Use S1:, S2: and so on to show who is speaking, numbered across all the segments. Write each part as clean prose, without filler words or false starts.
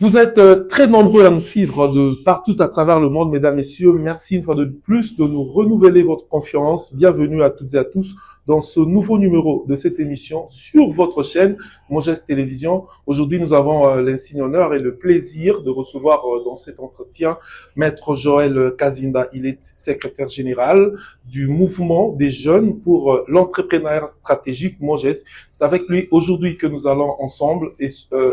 S1: Vous êtes très nombreux à nous suivre de partout à travers le monde, mesdames, messieurs. Merci une fois de plus de nous renouveler votre confiance. Bienvenue à toutes et à tous dans ce nouveau numéro de cette émission sur votre chaîne Mon Geste Télévision. Aujourd'hui, nous avons l'insigne honneur et le plaisir de recevoir dans cet entretien Maître Joël Kazinda. Il est secrétaire général du mouvement des jeunes pour l'entrepreneuriat stratégique MOGES. C'est avec lui aujourd'hui que nous allons ensemble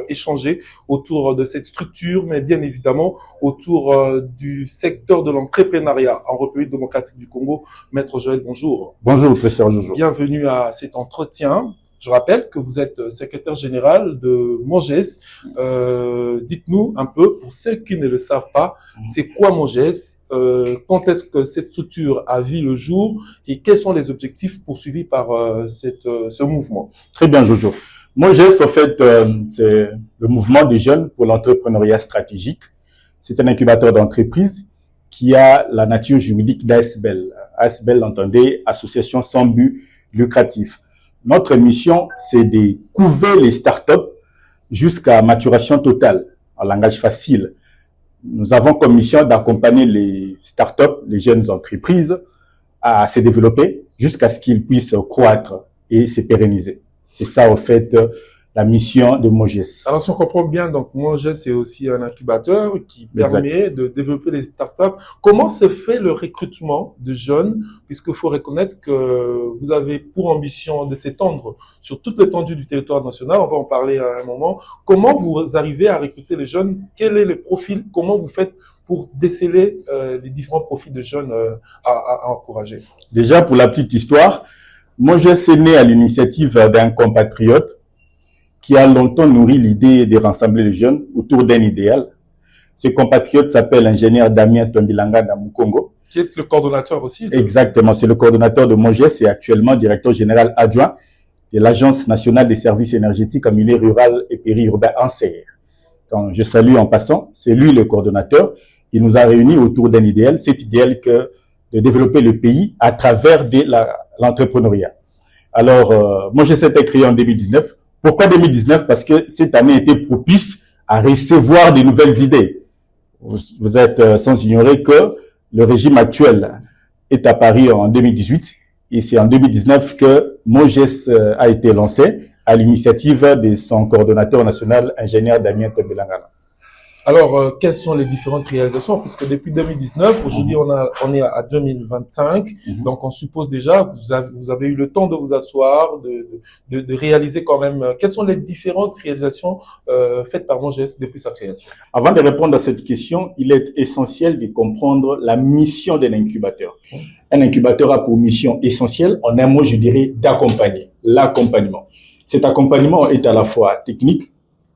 S1: échanger autour de cette structure, mais bien évidemment autour du secteur de l'entrepreneuriat en République démocratique du Congo. Maître Joël, bonjour.
S2: Bonjour, très cher Jojo.
S1: Bienvenue à cet entretien. Je rappelle que vous êtes secrétaire général de MOGES. Dites-nous un peu, pour ceux qui ne le savent pas, c'est quoi MOGES, quand est-ce que cette structure a vu le jour et quels sont les objectifs poursuivis par ce mouvement?
S2: Très bien, Jojo. MOGES, en fait, c'est le mouvement des jeunes pour l'entrepreneuriat stratégique. C'est un incubateur d'entreprise qui a la nature juridique d'ASBEL. ASBEL, entendez, Association sans but lucratif. Notre mission, c'est de couver les startups jusqu'à maturation totale, en langage facile. Nous avons comme mission d'accompagner les startups, les jeunes entreprises, à se développer jusqu'à ce qu'ils puissent croître et se pérenniser. C'est ça, en fait, la mission de MOGES.
S1: Alors, si on comprend bien, donc MOGES, c'est aussi un incubateur qui permet de développer les startups. Comment se fait le recrutement de jeunes, puisqu'il faut reconnaître que vous avez pour ambition de s'étendre sur toute l'étendue du territoire national. On va en parler à un moment. Comment vous arrivez à recruter les jeunes? Quel est le profil? Comment vous faites pour déceler les différents profils de jeunes à encourager?
S2: Déjà, pour la petite histoire, MOGES est né à l'initiative d'un compatriote qui a longtemps nourri l'idée de rassembler les jeunes autour d'un idéal. Ce compatriote s'appelle l'ingénieur Damien Tombilanga Namukongo.
S1: Qui est le coordonnateur aussi.
S2: Exactement, c'est le coordonnateur de MOGES et actuellement directeur général adjoint de l'Agence nationale des services énergétiques en milieu rural et périurbain ANSER. Donc, je salue en passant, c'est lui le coordonnateur. Il nous a réunis autour d'un idéal, cet idéal que de développer le pays à travers l'entrepreneuriat. Alors, MOGES a été créé en 2019. Pourquoi 2019? Parce que cette année était propice à recevoir de nouvelles idées. Vous êtes sans ignorer que le régime actuel est apparu en 2018 et c'est en 2019 que MOGES a été lancé à l'initiative de son coordonnateur national, ingénieur Damien Tombilanga.
S1: Alors, quelles sont les différentes réalisations? Puisque depuis 2019, aujourd'hui, on est à 2025. Donc, on suppose déjà que vous avez eu le temps de vous asseoir, de réaliser quand même. Quelles sont les différentes réalisations faites par MOGES depuis sa création?
S2: Avant de répondre à cette question, il est essentiel de comprendre la mission d'un incubateur. Un incubateur a pour mission essentielle, en un mot, je dirais, d'accompagner, l'accompagnement. Cet accompagnement est à la fois technique,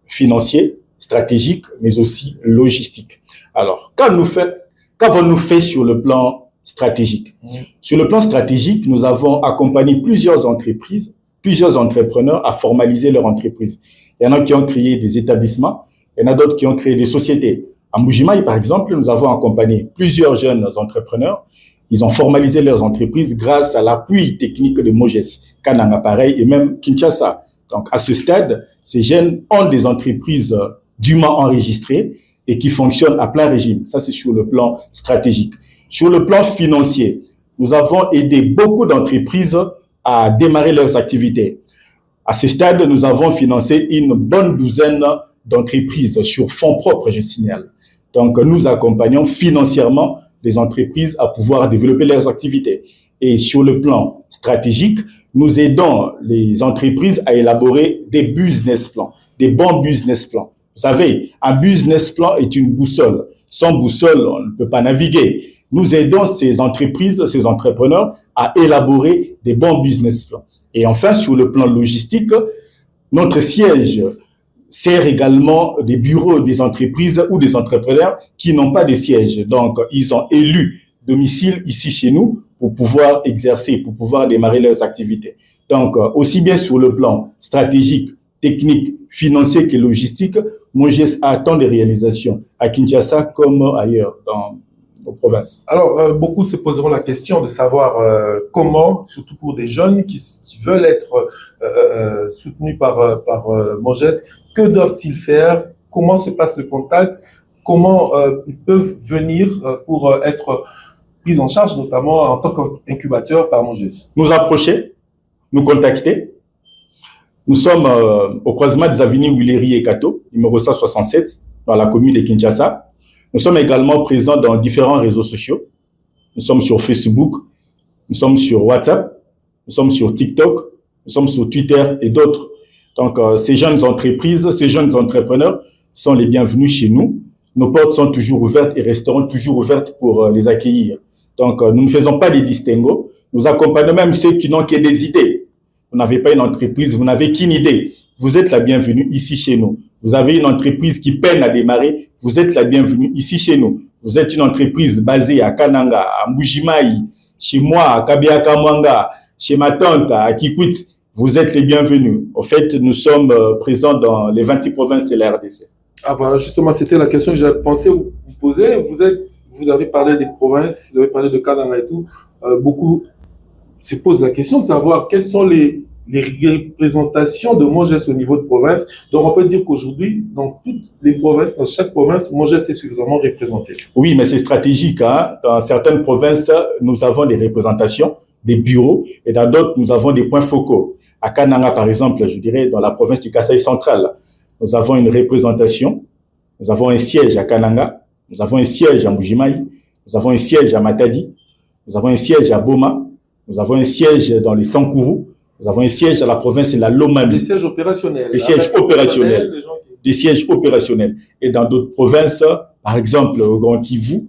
S2: financier, stratégique, mais aussi logistique. Alors, qu'avons-nous fait sur le plan stratégique? Sur le plan stratégique, nous avons accompagné plusieurs entreprises, plusieurs entrepreneurs à formaliser leur entreprise. Il y en a qui ont créé des établissements, il y en a d'autres qui ont créé des sociétés. À Mbujimaï, par exemple, nous avons accompagné plusieurs jeunes entrepreneurs. Ils ont formalisé leurs entreprises grâce à l'appui technique de MOGES, Kananga pareil, et même Kinshasa. Donc, à ce stade, ces jeunes ont des entreprises dûment enregistrées et qui fonctionnent à plein régime. Ça, c'est sur le plan stratégique. Sur le plan financier, nous avons aidé beaucoup d'entreprises à démarrer leurs activités. À ce stade, nous avons financé une bonne douzaine d'entreprises sur fonds propres, je signale. Donc, nous accompagnons financièrement les entreprises à pouvoir développer leurs activités. Et sur le plan stratégique, nous aidons les entreprises à élaborer des business plans, des bons business plans. Vous savez, un business plan est une boussole. Sans boussole, on ne peut pas naviguer. Nous aidons ces entreprises, ces entrepreneurs à élaborer des bons business plans. Et enfin, sur le plan logistique, notre siège sert également des bureaux des entreprises ou des entrepreneurs qui n'ont pas de siège. Donc, ils ont élu domicile ici chez nous pour pouvoir exercer, pour pouvoir démarrer leurs activités. Donc, aussi bien sur le plan stratégique, technique, financier que logistique, MOGES a tant de réalisations à Kinshasa comme ailleurs dans nos provinces.
S1: Alors, beaucoup se poseront la question de savoir comment, surtout pour des jeunes qui veulent être soutenus par MOGES, que doivent-ils faire? comment se passe le contact, comment ils peuvent venir pour être pris en charge, notamment en tant qu'incubateur par Monges.
S2: Nous approcher, nous contacter. Nous sommes au croisement des avenues Willery et Kato, numéro 167, dans la commune de Kinshasa. Nous sommes également présents dans différents réseaux sociaux. Nous sommes sur Facebook, nous sommes sur WhatsApp, nous sommes sur TikTok, nous sommes sur Twitter et d'autres. Donc, ces jeunes entreprises, ces jeunes entrepreneurs sont les bienvenus chez nous. Nos portes sont toujours ouvertes et resteront toujours ouvertes pour les accueillir. Donc, nous ne faisons pas des distinguos. Nous accompagnons même ceux qui n'ont que des idées. Vous n'avez pas une entreprise, vous n'avez qu'une idée. Vous êtes la bienvenue ici chez nous. Vous avez une entreprise qui peine à démarrer, vous êtes la bienvenue ici chez nous. Vous êtes une entreprise basée à Kananga, à Mbujimayi, chez moi, à Kabiaka Mwanga, chez ma tante, à Kikwit. Vous êtes les bienvenus. En fait, nous sommes présents dans les 26 provinces de la RDC.
S1: Ah voilà, justement, c'était la question que j'avais pensé vous poser. Vous avez parlé des provinces, vous avez parlé de Kananga et tout. Beaucoup se posent la question de savoir quelles sont les représentations de Monges au niveau de province. Donc, on peut dire qu'aujourd'hui, dans toutes les provinces, dans chaque province, Monges est suffisamment représenté.
S2: Oui, mais c'est stratégique, hein. Dans certaines provinces, nous avons des représentations, des bureaux, et dans d'autres, nous avons des points focaux. À Kananga, par exemple, je dirais, dans la province du Kasaï central, nous avons une représentation, nous avons un siège à Kananga, nous avons un siège à Mbujimayi, nous avons un siège à Matadi, nous avons un siège à Boma, nous avons un siège dans les Sankourou, nous avons un siège à la province de la Lomami.
S1: Des sièges opérationnels.
S2: Des sièges opérationnels. Des sièges opérationnels. Et dans d'autres provinces, par exemple au Grand Kivu,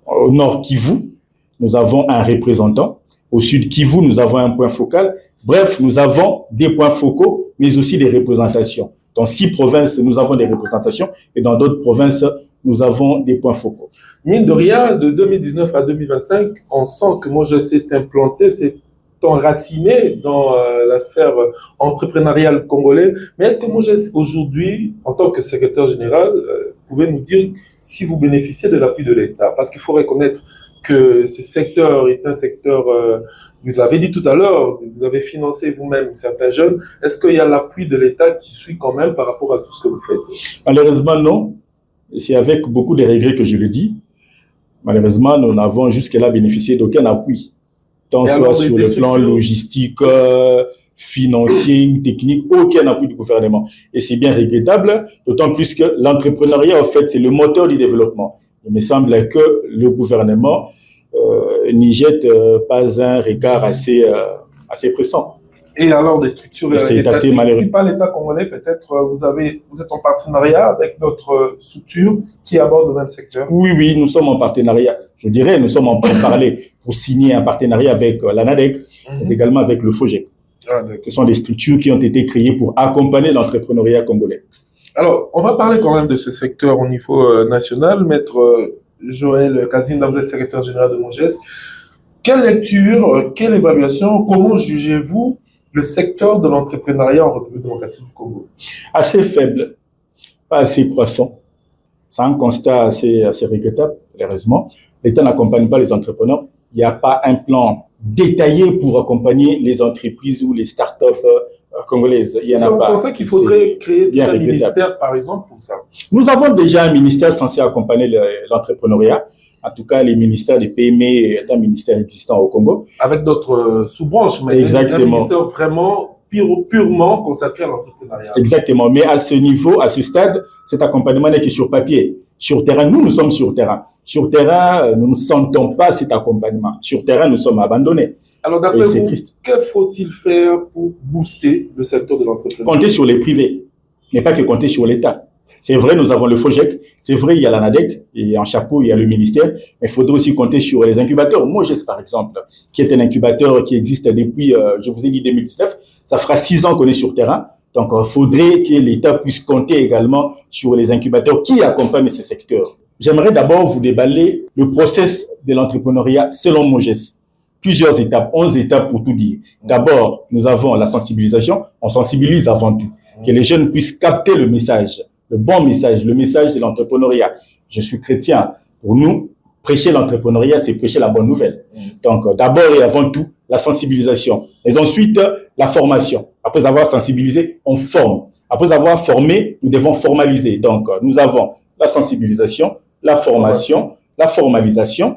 S2: au Nord Kivu, nous avons un représentant. Au Sud Kivu, nous avons un point focal. Bref, nous avons des points focaux, mais aussi des représentations. Dans 6 provinces, nous avons des représentations. Et dans d'autres provinces, nous avons des points focaux.
S1: Mine de rien, de 2019 à 2025, on sent que Monges s'est implanté, s'est enraciné dans la sphère entrepreneuriale congolaise. Mais est-ce que Monges, aujourd'hui, en tant que secrétaire général, pouvez nous dire si vous bénéficiez de l'appui de l'État? Parce qu'il faut reconnaître que ce secteur est un secteur, vous l'avez dit tout à l'heure, vous avez financé vous-même certains jeunes. Est-ce qu'il y a l'appui de l'État qui suit quand même par rapport à tout ce que vous faites?
S2: Malheureusement, non. C'est avec beaucoup de regrets que je le dis. Malheureusement, nous n'avons jusque-là bénéficié d'aucun appui, tant soit sur le plan logistique, financier ou technique, aucun appui du gouvernement. Et c'est bien regrettable, d'autant plus que l'entrepreneuriat, en fait, c'est le moteur du développement. Il me semble que le gouvernement n'y jette pas un regard assez pressant.
S1: Et alors, des structures
S2: c'est assez malheureux.
S1: Si pas l'État congolais, peut-être vous êtes en partenariat avec d'autres structures qui abordent le même secteur?
S2: Oui, nous sommes en partenariat. Je dirais, nous sommes en parler pour signer un partenariat avec l'ANADEC, mais également avec le FOGEC. Ce sont des structures qui ont été créées pour accompagner l'entrepreneuriat congolais.
S1: Alors, on va parler quand même de ce secteur au niveau national. Maître Joël Kazinda, vous êtes secrétaire général de Monges. Quelle lecture, quelle évaluation, comment jugez-vous le secteur de l'entrepreneuriat en République démocratique du Congo?
S2: Assez faible, pas assez croissant. C'est un constat assez regrettable, malheureusement. L'État n'accompagne pas les entrepreneurs. Il n'y a pas un plan détaillé pour accompagner les entreprises ou les startups congolaises. Il y en a pas.
S1: Vous pensez qu'il faudrait créer un ministère, par exemple, pour ça?
S2: Nous avons déjà un ministère censé accompagner l'entrepreneuriat. En tout cas, les ministères des PME est un ministère existant au Congo.
S1: Avec d'autres sous-branches, mais
S2: exactement.
S1: Un ministère vraiment purement consacré à l'entrepreneuriat.
S2: Exactement. Mais à ce niveau, à ce stade, cet accompagnement n'est que sur papier. Sur terrain, nous sommes sur terrain. Sur terrain, nous ne sentons pas cet accompagnement. Sur terrain, nous sommes abandonnés.
S1: Alors, d'après vous, que faut-il faire pour booster le secteur de l'entrepreneuriat?
S2: Compter sur les privés, mais pas que compter sur l'État. C'est vrai, nous avons le FOGEC, c'est vrai, il y a l'ANADEC, et en chapeau, il y a le ministère, mais il faudrait aussi compter sur les incubateurs. Monges, par exemple, qui est un incubateur qui existe depuis, je vous ai dit, 2019, ça fera 6 ans qu'on est sur terrain. Donc, il faudrait que l'État puisse compter également sur les incubateurs qui accompagnent ce secteur. J'aimerais d'abord vous déballer le process de l'entrepreneuriat selon Monges. Plusieurs étapes, 11 étapes pour tout dire. D'abord, nous avons la sensibilisation, on sensibilise avant tout, que les jeunes puissent capter le message. Le bon message, le message de l'entrepreneuriat. Je suis chrétien. Pour nous, prêcher l'entrepreneuriat, c'est prêcher la bonne nouvelle. Donc, d'abord et avant tout, la sensibilisation. Mais ensuite, la formation. Après avoir sensibilisé, on forme. Après avoir formé, nous devons formaliser. Donc, nous avons la sensibilisation, la formation, la formalisation,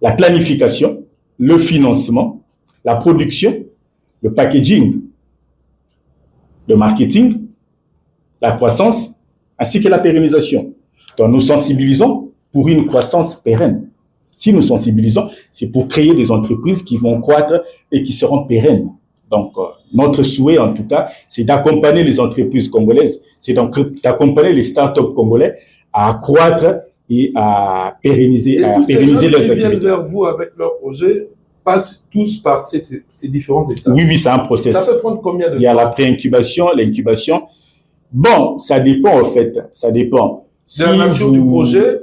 S2: la planification, le financement, la production, le packaging, le marketing, la croissance, ainsi que la pérennisation. Donc, nous sensibilisons pour une croissance pérenne. Si nous sensibilisons, c'est pour créer des entreprises qui vont croître et qui seront pérennes. Donc, notre souhait, en tout cas, c'est d'accompagner les entreprises congolaises, c'est d'accompagner les startups congolais à croître et à pérenniser,
S1: leurs
S2: activités.
S1: Qui viennent vers vous avec leur projet passent tous par ces différentes étapes.
S2: Oui, c'est un process.
S1: Ça peut prendre combien de temps?
S2: Il y a la pré-incubation, l'incubation. Bon, ça dépend en fait, ça dépend.
S1: De la nature du projet?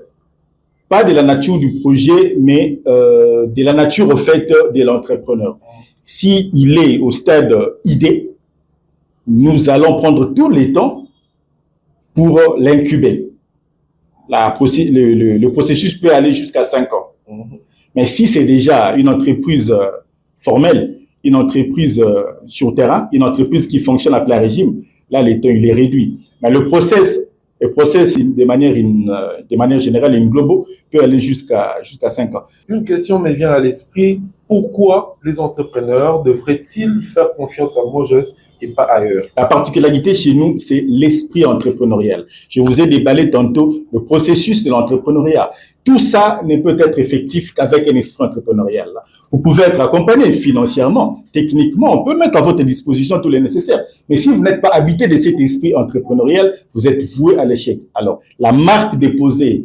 S2: Pas de la nature du projet, mais de la nature au fait de l'entrepreneur. Si il est au stade idée, nous allons prendre tout le temps pour l'incuber. Le processus peut aller jusqu'à 5 ans. Mais si c'est déjà une entreprise formelle, une entreprise sur terrain, une entreprise qui fonctionne à plein régime, là, le temps, il est réduit. Mais le process de manière générale et globale peut aller jusqu'à 5 ans.
S1: Une question me vient à l'esprit. Pourquoi les entrepreneurs devraient-ils faire confiance à Mojes et pas ailleurs?
S2: La particularité chez nous, c'est l'esprit entrepreneurial. Je vous ai déballé tantôt le processus de l'entrepreneuriat. Tout ça ne peut être effectif qu'avec un esprit entrepreneurial. Vous pouvez être accompagné financièrement, techniquement, on peut mettre à votre disposition tout le nécessaire. Mais si vous n'êtes pas habité de cet esprit entrepreneurial, vous êtes voué à l'échec. Alors, la marque déposée,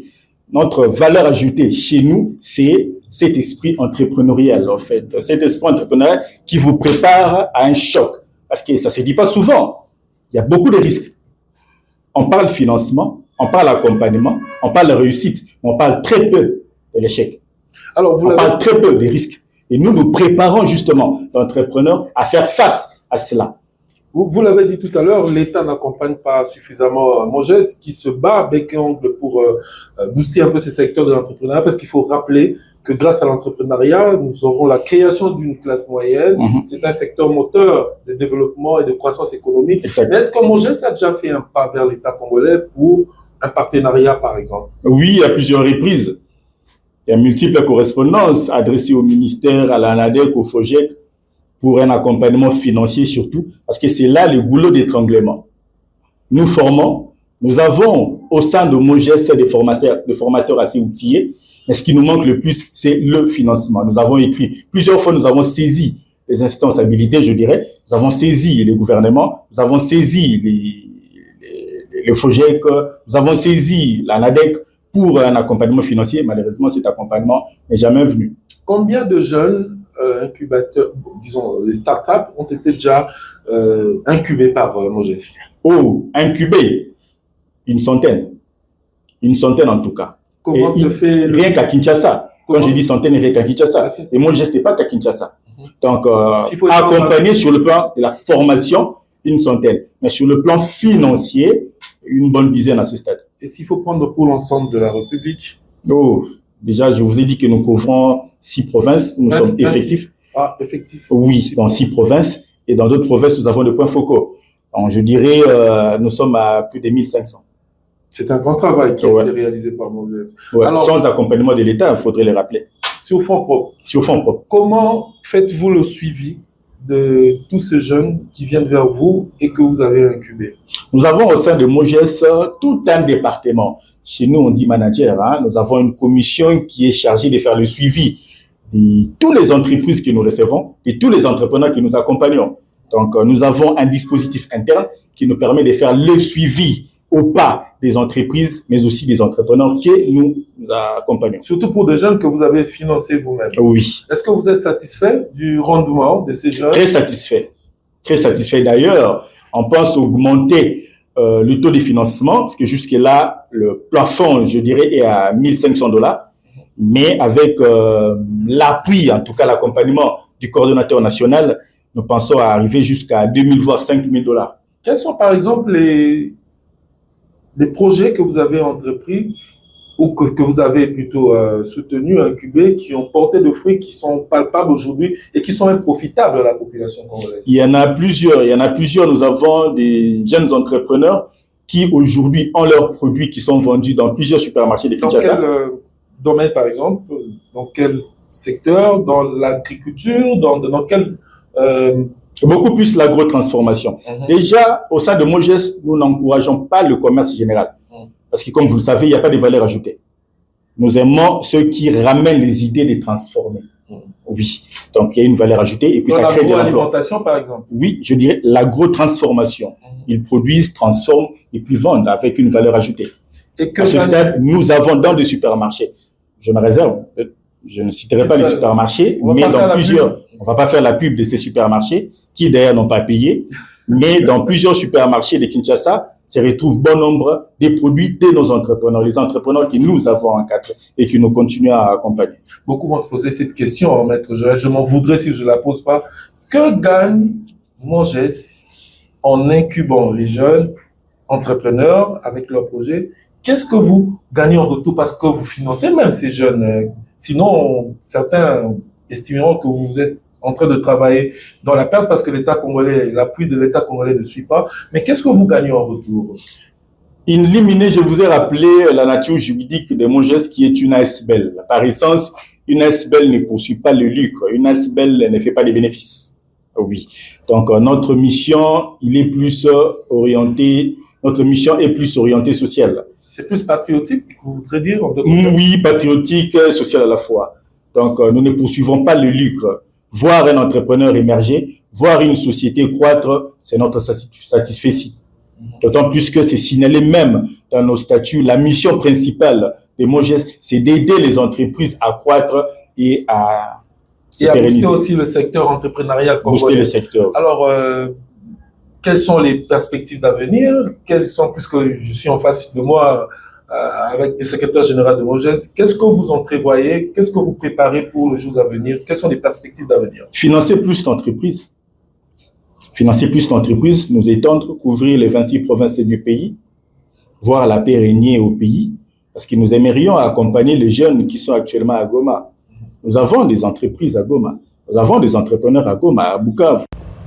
S2: notre valeur ajoutée chez nous, c'est cet esprit entrepreneurial, en fait. Cet esprit entrepreneurial qui vous prépare à un choc. Parce que ça ne se dit pas souvent. Il y a beaucoup de risques. On parle financement, on parle accompagnement, on parle de réussite, mais on parle très peu de l'échec.
S1: Alors,
S2: on parle très peu des risques. Et nous, nous préparons justement l'entrepreneur à faire face à cela.
S1: Vous l'avez dit tout à l'heure, l'État n'accompagne pas suffisamment Mojes, qui se bat bec et ongle pour booster un peu ce secteur de l'entrepreneuriat, parce qu'il faut rappeler que grâce à l'entrepreneuriat, nous aurons la création d'une classe moyenne. C'est un secteur moteur de développement et de croissance économique.
S2: Exact.
S1: Mais est-ce que Mojes a déjà fait un pas vers l'État congolais pour un partenariat, par exemple?
S2: Oui, à plusieurs reprises. Il y a multiples correspondances adressées au ministère, à l'ANADEC, au FOGEC, pour un accompagnement financier surtout, parce que c'est là le goulot d'étranglement. Nous formons, nous avons au sein de Mojes des formateurs assez outillés, mais ce qui nous manque le plus, c'est le financement. Nous avons écrit, plusieurs fois nous avons saisi les instances habilitées, je dirais, nous avons saisi les gouvernements, nous avons saisi le FOGEC, nous avons saisi l'ANADEC pour un accompagnement financier. Malheureusement, cet accompagnement n'est jamais venu.
S1: Combien de jeunes incubateurs, disons, les startups ont été déjà incubés par Mojes?
S2: Oh, incubés, une centaine en tout cas.
S1: Comment se fait
S2: rien qu'à Kinshasa. Quand je dis centaine, rien qu'à Kinshasa. Et moi, je n'étais pas qu'à Kinshasa. Donc, accompagné sur le plan de la formation, une centaine. Mais sur le plan financier, une bonne dizaine à ce stade.
S1: Et s'il faut prendre pour l'ensemble de la République?
S2: Oh, déjà, je vous ai dit que nous couvrons 6 provinces. Nous sommes effectifs.
S1: Ah, effectifs.
S2: Oui, dans 6 provinces. Et dans d'autres provinces, nous avons des points focaux. Donc, je dirais, nous sommes à plus de 1500.
S1: C'est un grand travail qui a été réalisé par Mojes.
S2: Ouais, alors, sans accompagnement de l'État, il faudrait le rappeler.
S1: Sur fonds propres.
S2: Sur fonds propres.
S1: Comment faites-vous le suivi de tous ces jeunes qui viennent vers vous et que vous avez incubés?
S2: Nous avons au sein de Mojes tout un département. Chez nous, on dit manager. Nous avons une commission qui est chargée de faire le suivi de toutes les entreprises que nous recevons et tous les entrepreneurs que nous accompagnons. Donc, nous avons un dispositif interne qui nous permet de faire le suivi au pas des entreprises, mais aussi des entrepreneurs que nous accompagnons.
S1: Surtout pour des jeunes que vous avez financés vous-même.
S2: Oui.
S1: Est-ce que vous êtes satisfait du rendement de ces jeunes?
S2: Très satisfait. Très satisfait. D'ailleurs, on pense augmenter le taux de financement, parce que jusque-là, le plafond, je dirais, est à $1 500. Mais avec l'appui, en tout cas l'accompagnement du coordonnateur national, nous pensons à arriver jusqu'à 2000 voire $5000.
S1: Quels sont par exemple les projets que vous avez entrepris ou que vous avez plutôt soutenu, incubé, qui ont porté de fruits qui sont palpables aujourd'hui et qui sont même profitables à la population congolaise?
S2: Il y en a plusieurs. Nous avons des jeunes entrepreneurs qui aujourd'hui ont leurs produits qui sont vendus dans plusieurs supermarchés de Kinshasa.
S1: Dans quel domaine, par exemple? Dans quel secteur? Dans l'agriculture? Dans quel...
S2: Beaucoup plus l'agrotransformation. Déjà, au sein de Moges, nous n'encourageons pas le commerce général. Parce que, comme vous le savez, il n'y a pas de valeur ajoutée. Nous aimons ceux qui ramènent les idées de transformer. Oui. Donc, il y a une valeur ajoutée et puis ça crée de l'emploi.
S1: L'alimentation, par exemple?
S2: Oui, je dirais l'agrotransformation. Ils produisent, transforment et puis vendent avec une valeur ajoutée. Et à ce stade, nous avons dans des supermarchés, je me réserve, je ne citerai pas les supermarchés, mais dans plusieurs, on ne va pas faire la pub de ces supermarchés, qui d'ailleurs n'ont pas payé, mais dans plusieurs supermarchés de Kinshasa, se retrouvent bon nombre des produits de nos entrepreneurs, les entrepreneurs que nous avons encadrés et que nous continuons à accompagner.
S1: Beaucoup vont te poser cette question, Maître Joël, je m'en voudrais si je ne la pose pas. Que gagne Moges en incubant les jeunes entrepreneurs avec leurs projets? Qu'est-ce que vous gagnez en retour parce que vous financez même ces jeunes? Sinon, certains estimeront que vous êtes en train de travailler dans la perte parce que l'État congolais, l'appui de l'État congolais ne suit pas. Mais qu'est-ce que vous gagnez en retour?
S2: In limine, je vous ai rappelé la nature juridique de Moges qui est une ASBL. Par essence, une ASBL ne poursuit pas le lucre. Une ASBL ne fait pas de bénéfices. Oui. Donc, notre mission, notre mission est plus orientée sociale.
S1: C'est plus patriotique, vous voudrez dire?
S2: Oui, patriotique, social à la fois. Donc, nous ne poursuivons pas le lucre. Voir un entrepreneur émerger, voir une société croître, c'est notre satisfait. D'autant plus que c'est signalé même dans nos statuts. La mission principale de Moges, c'est d'aider les entreprises à croître et à
S1: booster aussi le secteur entrepreneurial congolais.
S2: Booster le secteur.
S1: Alors, quelles sont les perspectives d'avenir? Puisque je suis en face de moi avec le secrétaire général de Moges, qu'est-ce que vous en prévoyez? Qu'est-ce que vous préparez pour les jours à venir? Quelles sont les perspectives d'avenir?
S2: Financer plus d'entreprises. Financer plus d'entreprises, nous étendre, couvrir les 26 provinces du pays, voir la paix régner au pays, parce que nous aimerions accompagner les jeunes qui sont actuellement à Goma. Nous avons des entreprises à Goma, nous avons des entrepreneurs à Goma, à Bukavu.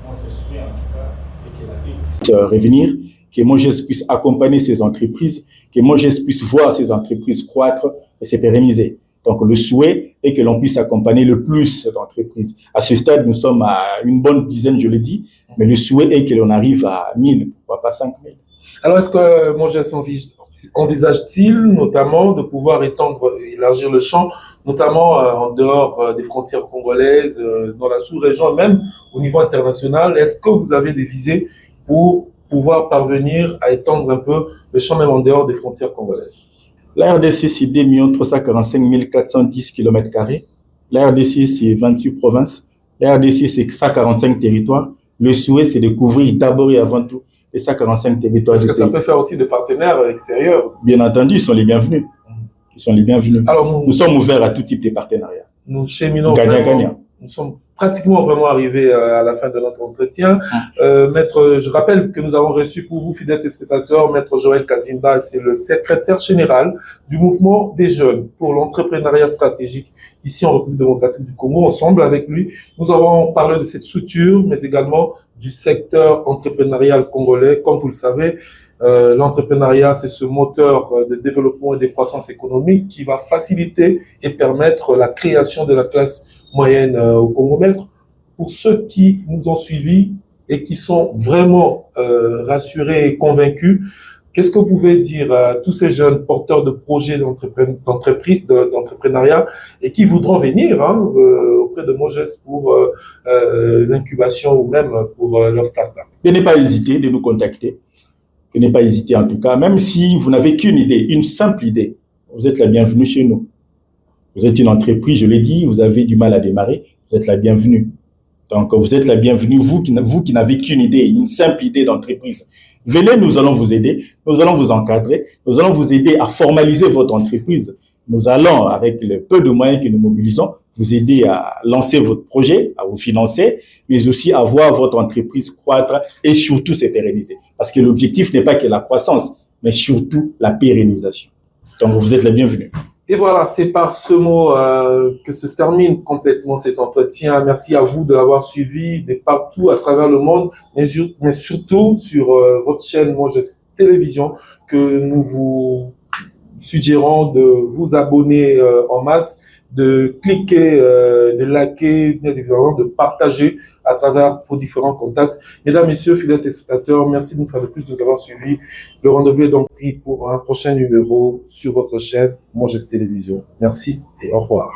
S2: Notre souhait, en tout cas, c'est que la paix puisse revenir, que Moges puisse accompagner ces entreprises, que Moges puisse voir ces entreprises croître et se pérenniser. Donc, le souhait est que l'on puisse accompagner le plus d'entreprises. À ce stade, nous sommes à une bonne dizaine, je l'ai dit, mais le souhait est que l'on arrive à 1000, pourquoi pas 5000.
S1: Alors, est-ce que Moges envisage-t-il notamment de pouvoir élargir le champ, notamment en dehors des frontières congolaises, dans la sous-région, même au niveau international? Est-ce que vous avez des visées pour pouvoir parvenir à étendre un peu le champ même en dehors des frontières congolaises?
S2: La RDC, c'est 2 345 410 km². La RDC, c'est 28 provinces. La RDC, c'est 145 territoires. Le souhait, c'est de couvrir d'abord et avant tout les 145 territoires.
S1: Est-ce que ça peut faire aussi des partenaires extérieurs?
S2: Bien entendu, ils sont les bienvenus. Ils sont les bienvenus. Alors, nous sommes ouverts à tout type de partenariats.
S1: Nous cheminons
S2: gagnant.
S1: Nous sommes pratiquement vraiment arrivés à la fin de notre entretien. Maître, je rappelle que nous avons reçu pour vous, fidèles téléspectateurs, Maître Joël Kazimba, c'est le secrétaire général du mouvement des jeunes pour l'entrepreneuriat stratégique ici en République démocratique du Congo. Ensemble avec lui, nous avons parlé de cette structure, mais également du secteur entrepreneurial congolais. Comme vous le savez, l'entrepreneuriat, c'est ce moteur de développement et de croissance économique qui va faciliter et permettre la création de la classe moyenne au Congo. Maître, pour ceux qui nous ont suivis et qui sont vraiment rassurés et convaincus, qu'est-ce que vous pouvez dire à tous ces jeunes porteurs de projets d'entrepreneuriat et qui voudront venir auprès de Moges pour l'incubation ou même pour leur start-up?
S2: De ne pas hésiter de nous contacter. De ne pas hésiter en tout cas, même si vous n'avez qu'une idée, une simple idée, vous êtes la bienvenue chez nous. Vous êtes une entreprise, je l'ai dit, vous avez du mal à démarrer, vous êtes la bienvenue. Donc, vous êtes la bienvenue, vous qui n'avez qu'une idée, une simple idée d'entreprise. Venez, nous allons vous aider, nous allons vous encadrer, nous allons vous aider à formaliser votre entreprise. Nous allons, avec le peu de moyens que nous mobilisons, vous aider à lancer votre projet, à vous financer, mais aussi à voir votre entreprise croître et surtout se pérenniser. Parce que l'objectif n'est pas que la croissance, mais surtout la pérennisation. Donc, vous êtes les bienvenus.
S1: Et voilà, c'est par ce mot que se termine complètement cet entretien. Merci à vous de l'avoir suivi de partout à travers le monde, mais surtout sur votre chaîne Monges Télévision, que nous vous suggérons de vous abonner en masse, de cliquer, de liker, bien évidemment, de partager à travers vos différents contacts. Mesdames, Messieurs, fidèles téléspectateurs, merci une fois de plus de nous avoir suivis. Le rendez-vous est donc pris pour un prochain numéro sur votre chaîne Monges Télévision. Merci et au revoir.